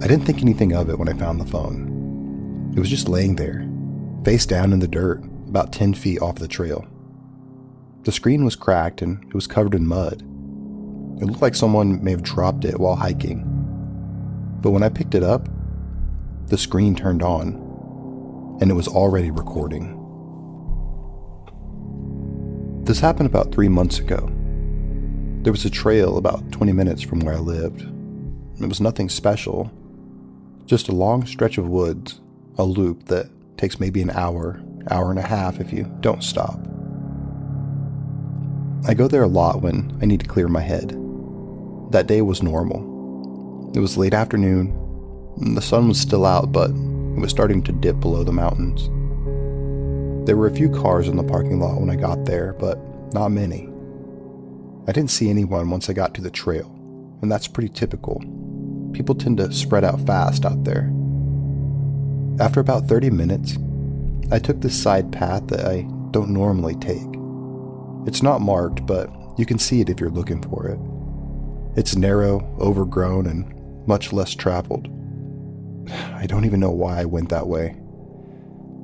I didn't think anything of it when I found the phone. It was just laying there, face down in the dirt, about 10 feet off the trail. The screen was cracked and it was covered in mud. It looked like someone may have dropped it while hiking. But when I picked it up, the screen turned on, and it was already recording. This happened about 3 months ago. There was a trail about 20 minutes from where I lived. It was nothing special, just a long stretch of woods, a loop that takes maybe an hour and a half if you don't stop. I go there a lot when I need to clear my head. That day was normal. It was late afternoon, and the sun was still out, but it was starting to dip below the mountains. There were a few cars in the parking lot when I got there, but not many. I didn't see anyone once I got to the trail, and that's pretty typical. People tend to spread out fast out there. After about 30 minutes, I took this side path that I don't normally take. It's not marked, but you can see it if you're looking for it. It's narrow, overgrown, and much less traveled. I don't even know why I went that way.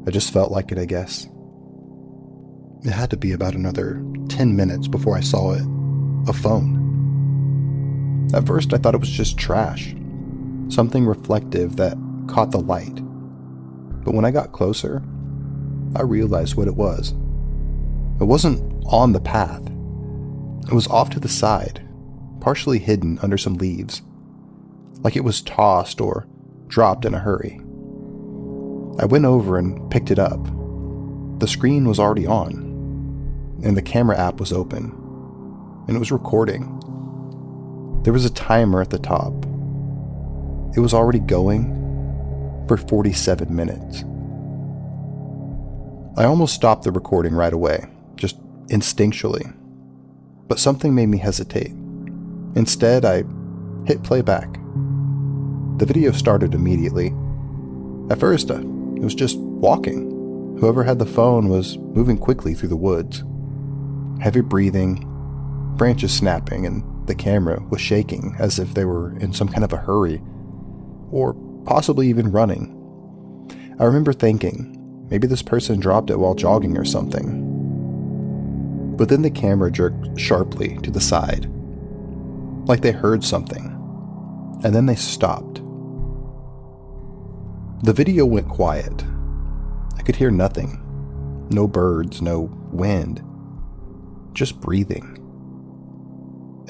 I just felt like it, I guess. It had to be about another 10 minutes before I saw it. A phone. At first I thought it was just trash. Something reflective that caught the light. But when I got closer, I realized what it was. It wasn't on the path. It was off to the side, partially hidden under some leaves, like it was tossed or dropped in a hurry. I went over and picked it up. The screen was already on, and the camera app was open, and it was recording. There was a timer at the top. It was already going for 47 minutes. I almost stopped the recording right away, just instinctually, but something made me hesitate. Instead, I hit playback. The video started immediately. At first, it was just walking. Whoever had the phone was moving quickly through the woods. Heavy breathing, branches snapping, and the camera was shaking as if they were in some kind of a hurry, or possibly even running. I remember thinking, maybe this person dropped it while jogging or something. But then the camera jerked sharply to the side, like they heard something, and then they stopped. The video went quiet. I could hear nothing. No birds, no wind, just breathing.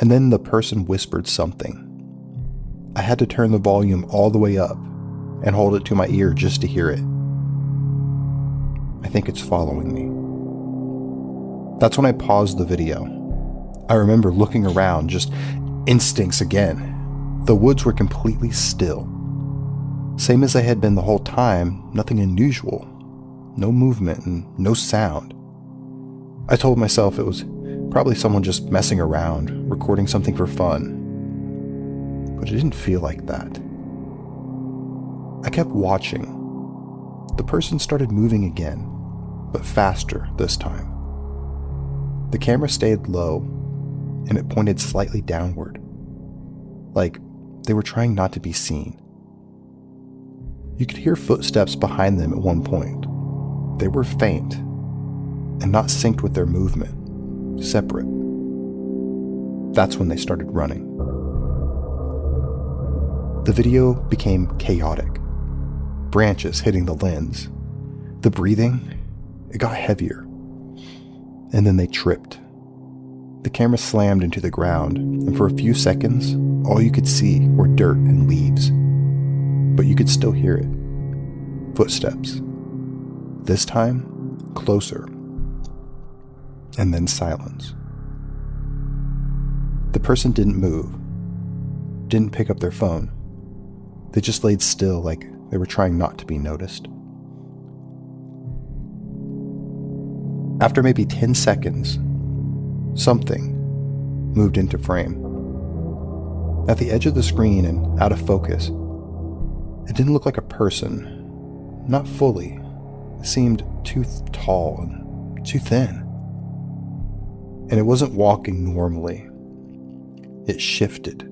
And then the person whispered something. I had to turn the volume all the way up and hold it to my ear just to hear it. I think it's following me. That's when I paused the video. I remember looking around, just instincts again. The woods were completely still. Same as they had been the whole time, nothing unusual. No movement and no sound. I told myself it was probably someone just messing around, recording something for fun. But it didn't feel like that. I kept watching. The person started moving again, but faster this time. The camera stayed low, and it pointed slightly downward, like they were trying not to be seen. You could hear footsteps behind them at one point. They were faint, and not synced with their movement, separate. That's when they started running. The video became chaotic. Branches hitting the lens. The breathing, it got heavier. And then they tripped. The camera slammed into the ground, and for a few seconds, all you could see were dirt and leaves. But you could still hear it. Footsteps. This time, closer. And then silence. The person didn't move. Didn't pick up their phone. They just laid still like they were trying not to be noticed. After maybe 10 seconds, something moved into frame. At the edge of the screen and out of focus, it didn't look like a person. Not fully. It seemed too tall and too thin. And it wasn't walking normally. It shifted.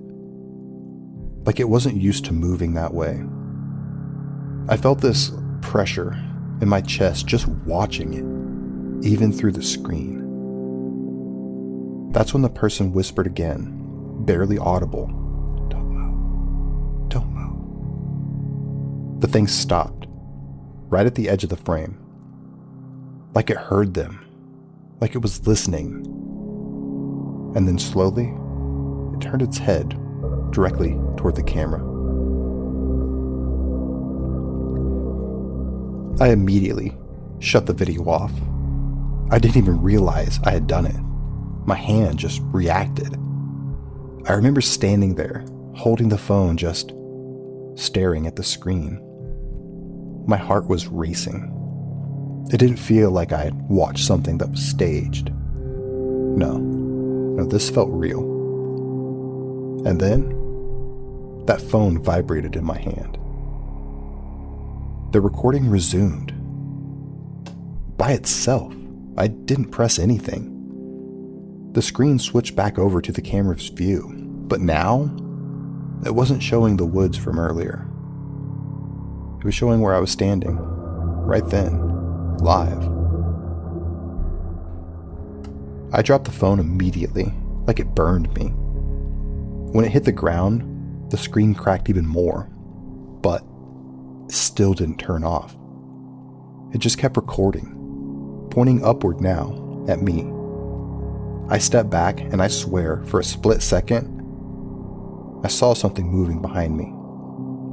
like it wasn't used to moving that way. I felt this pressure in my chest just watching it, even through the screen. That's when the person whispered again, barely audible, "Don't move, don't move." The thing stopped, right at the edge of the frame. Like it heard them, like it was listening. And then slowly, it turned its head directly toward the camera. I immediately shut the video off. I didn't even realize I had done it. My hand just reacted. I remember standing there, holding the phone, just staring at the screen. My heart was racing. It didn't feel like I had watched something that was staged. No, this felt real. And then, that phone vibrated in my hand. The recording resumed. By itself. I didn't press anything. The screen switched back over to the camera's view, but now, it wasn't showing the woods from earlier. It was showing where I was standing, right then, live. I dropped the phone immediately, like it burned me. When it hit the ground, the screen cracked even more, but it still didn't turn off. It just kept recording, pointing upward now at me. I stepped back, and I swear, for a split second, I saw something moving behind me,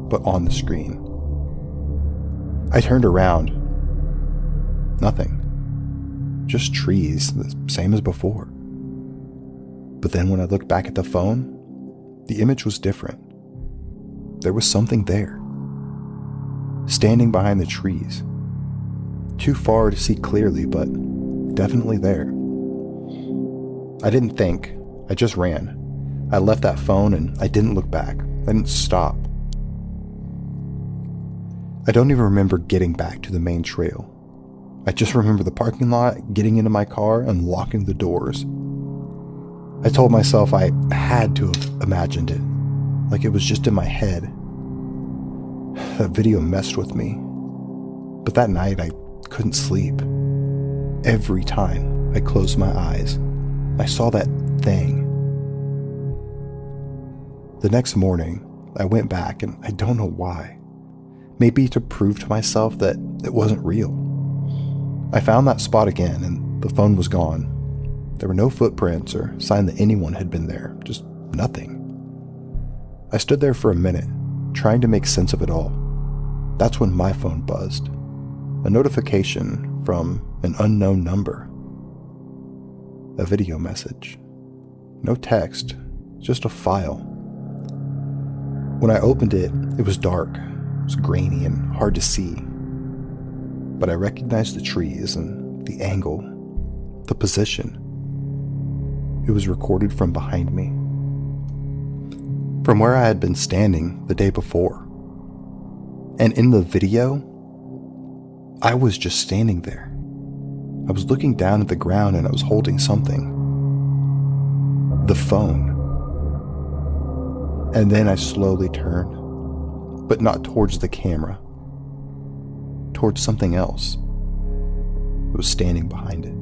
but on the screen. I turned around. Nothing. Just trees, the same as before. But then when I looked back at the phone, the image was different. There was something there. Standing behind the trees. Too far to see clearly, but definitely there. I didn't think. I just ran. I left that phone and I didn't look back. I didn't stop. I don't even remember getting back to the main trail. I just remember the parking lot, getting into my car, and locking the doors. I told myself I had to have imagined it, like it was just in my head. That video messed with me. But that night I couldn't sleep. Every time I closed my eyes, I saw that thing. The next morning, I went back, and I don't know why. Maybe to prove to myself that it wasn't real. I found that spot again, and the phone was gone. There were no footprints or sign that anyone had been there, just nothing. I stood there for a minute, trying to make sense of it all. That's when my phone buzzed. A notification from an unknown number. A video message. No text, just a file. When I opened it, it was dark. It was grainy and hard to see. But I recognized the trees and the angle, the position. It was recorded from behind me. From where I had been standing the day before. And in the video, I was just standing there. I was looking down at the ground and I was holding something. The phone. And then I slowly turned, but not towards the camera. Towards something else. It was standing behind it.